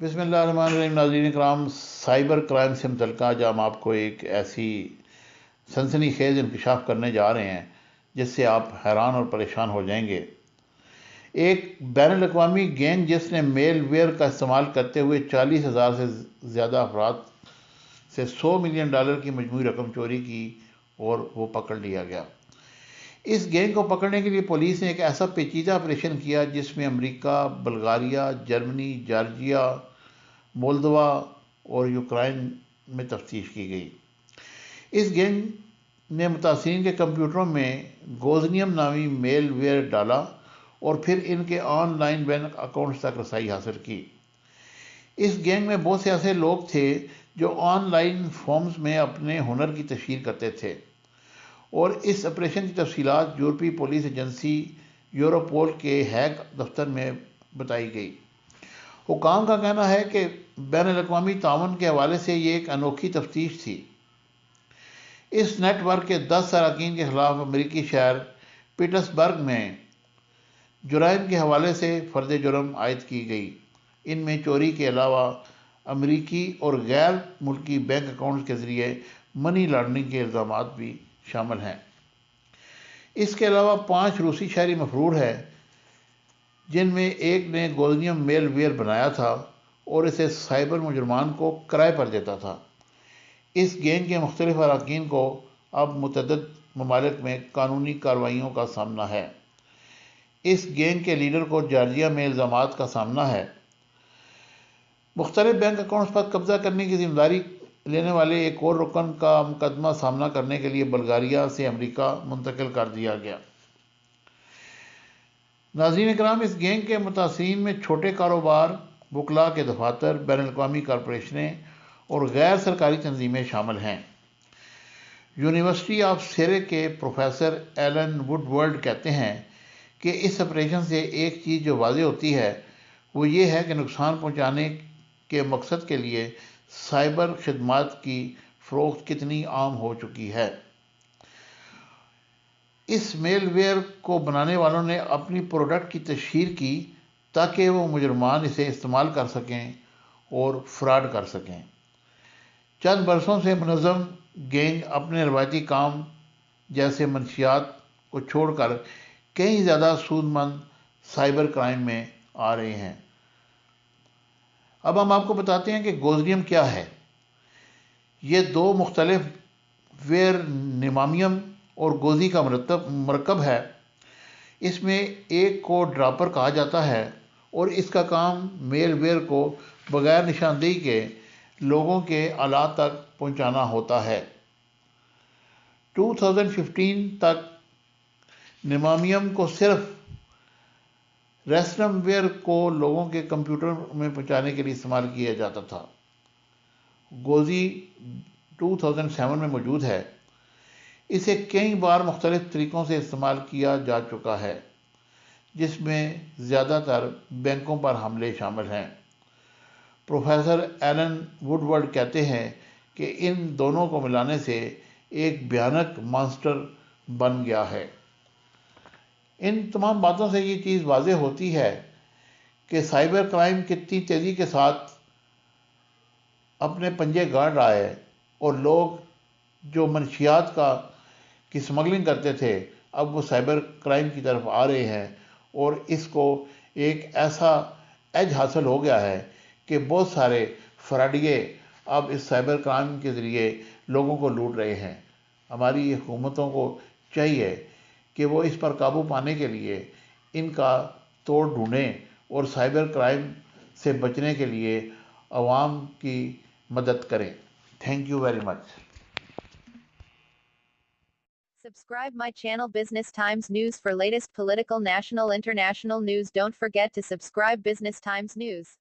बिस्मिल्लाहिर्रहमानिर्रहीम। नाज़रीन कराम, साइबर क्राइम से मुतल्लिक़ आज हम आपको एक ऐसी सनसनीखेज़ इंकशाफ करने जा रहे हैं जिससे आप हैरान और परेशान हो जाएंगे। एक बैनुल-अक़वामी गैंग जिसने मेलवेयर का इस्तेमाल करते हुए 40,000 से ज़्यादा अफराद से $100 मिलियन की मजमूई रकम चोरी की और वो पकड़ लिया गया। इस गैंग को पकड़ने के लिए पुलिस ने एक ऐसा पेचीदा ऑपरेशन किया जिसमें America, Bulgaria, Germany, Georgia, Moldova और यूक्रेन में तफ्तीश की गई। इस गैंग ने मुतासिरीन के कंप्यूटरों में गोज़नियम नामी मेलवेयर डाला और फिर इनके ऑनलाइन बैंक अकाउंट्स तक रसाई हासिल की। इस गैंग में बहुत से ऐसे लोग थे जो ऑनलाइन फॉर्म्स में अपने हुनर की तशहीर करते थे और इस ऑपरेशन की तफसीलात यूरोपीय पुलिस एजेंसी यूरोपोल के हैग दफ्तर में बताई गई। हुकाम का कहना है कि बैनुल-अक़वामी ताउन के हवाले से ये एक अनोखी तफ्तीश थी। इस नेटवर्क के 10 अरकान के खिलाफ अमेरिकी शहर पीटर्सबर्ग में जुराइम के हवाले से फर्द जुर्म आयद की गई। इनमें चोरी के अलावा अमेरिकी और गैर मुल्की बैंक अकाउंट्स के ज़रिए मनी लॉन्ड्रिंग के इल्ज़ामात भी शामिल हैं। इसके अलावा 5 रूसी शहरी मफरूर हैं जिनमें एक ने गोज़नियम मेलवेयर बनाया था और इसे साइबर मुजरमान को किराए पर देता था। इस गैंग के मुख्तलिफ अरकान को अब मुतअद्दिद ममालिक में कानूनी कार्रवाइयों का सामना है। इस गैंग के लीडर को जॉर्जिया में इल्ज़ामात का सामना है। मुख्तलिफ बैंक अकाउंट्स पर कब्जा करने की जिम्मेदारी लेने वाले एक और रुकन का मुकदमा सामना करने के लिए बल्गारिया से अमेरिका मुंतकिल कर दिया गया। नाज़रीन इकराम, इस गैंग के मुतासिरीन में छोटे कारोबार, वकला के दफातर, बैनुल-अक़वामी कॉरपोरेशनें और गैर सरकारी तंजीमें शामिल हैं। यूनिवर्सिटी ऑफ सरे के प्रोफेसर एलन वुडवर्ड कहते हैं कि इस ऑपरेशन से एक चीज़ जो वाज़ेह होती है वो ये है कि नुकसान पहुँचाने के मकसद के लिए साइबर खिदमात की फ़रोख्त कितनी आम हो चुकी है। इस मेलवेयर को बनाने वालों ने अपनी प्रोडक्ट की तशहीर की ताकि वो मुजरमान इसे इस्तेमाल कर सकें और फ्रॉड कर सकें। चंद बरसों से मुनज़्ज़म गैंग अपने रवायती काम जैसे मंशियात को छोड़कर कई ज़्यादा सूदमंद साइबर क्राइम में आ रहे हैं। अब हम आपको बताते हैं कि गोज़नियम क्या है। ये दो मुख्तलिफ वेयर निमामियम और गोज़ी का मरकब है। इसमें एक को ड्रॉपर कहा जाता है और इसका काम मेलवेयर को बगैर निशानदेही के लोगों के आलात तक पहुंचाना होता है। 2015 तक निमामियम को सिर्फ रैंसमवेयर को लोगों के कंप्यूटर में पहुंचाने के लिए इस्तेमाल किया जाता था। गोज़ी 2007 में मौजूद है। इसे कई बार मुख्तलिफ तरीक़ों से इस्तेमाल किया जा चुका है जिसमें ज़्यादातर बैंकों पर हमले शामिल हैं। प्रोफेसर एलन वुडवर्ड कहते हैं कि इन दोनों को मिलाने से एक भयानक मॉन्स्टर बन गया है। इन तमाम बातों से ये चीज़ वाज़ेह होती है कि साइबर क्राइम कितनी तेज़ी के साथ अपने पंजे गाड़ रहा है और लोग जो मनशियात की स्मगलिंग करते थे अब वो साइबर क्राइम की तरफ आ रहे हैं और इसको एक ऐसा एज हासिल हो गया है कि बहुत सारे फ्रॉडिये अब इस साइबर क्राइम के ज़रिए लोगों को लूट रहे हैं। हमारी हुकूमतों को चाहिए कि वो इस पर काबू पाने के लिए इनका तोड़ ढूंढें और साइबर क्राइम से बचने के लिए आवाम की मदद करें। Thank you very much. Subscribe my channel Business Times News for latest political, national, international news. Don't forget to subscribe Business Times News.